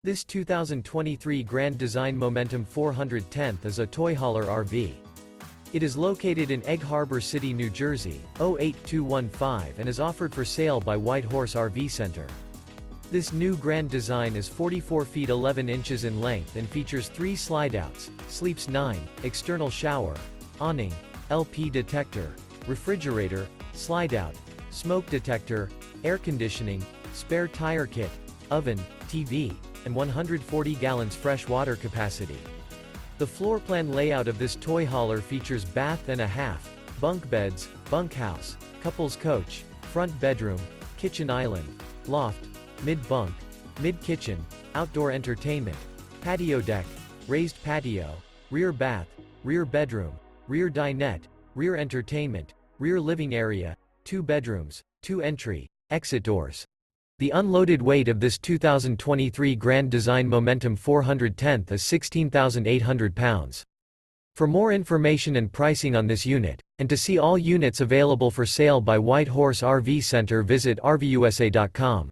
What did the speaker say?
This 2023 Grand Design Momentum 410th is a toy hauler RV. It is located in Egg Harbor City, New Jersey, 08215 and is offered for sale by White Horse RV Center. This new Grand Design is 44 feet 11 inches in length and features 3 slideouts, sleeps 9, external shower, awning, LP detector, refrigerator, slideout, smoke detector, air conditioning, spare tire kit, oven, TV, and 140 gallons fresh water capacity. The floor plan layout of this toy hauler features bath and a half, bunk beds, bunkhouse, couples coach, front bedroom, kitchen island, loft, mid-bunk, mid-kitchen, outdoor entertainment, patio deck, raised patio, rear bath, rear bedroom, rear dinette, rear entertainment, rear living area, 2 bedrooms, 2 entry, exit doors. The unloaded weight of this 2023 Grand Design Momentum 410th is 16,800 pounds. For more information and pricing on this unit, and to see all units available for sale by White Horse RV Center, visit RVUSA.com.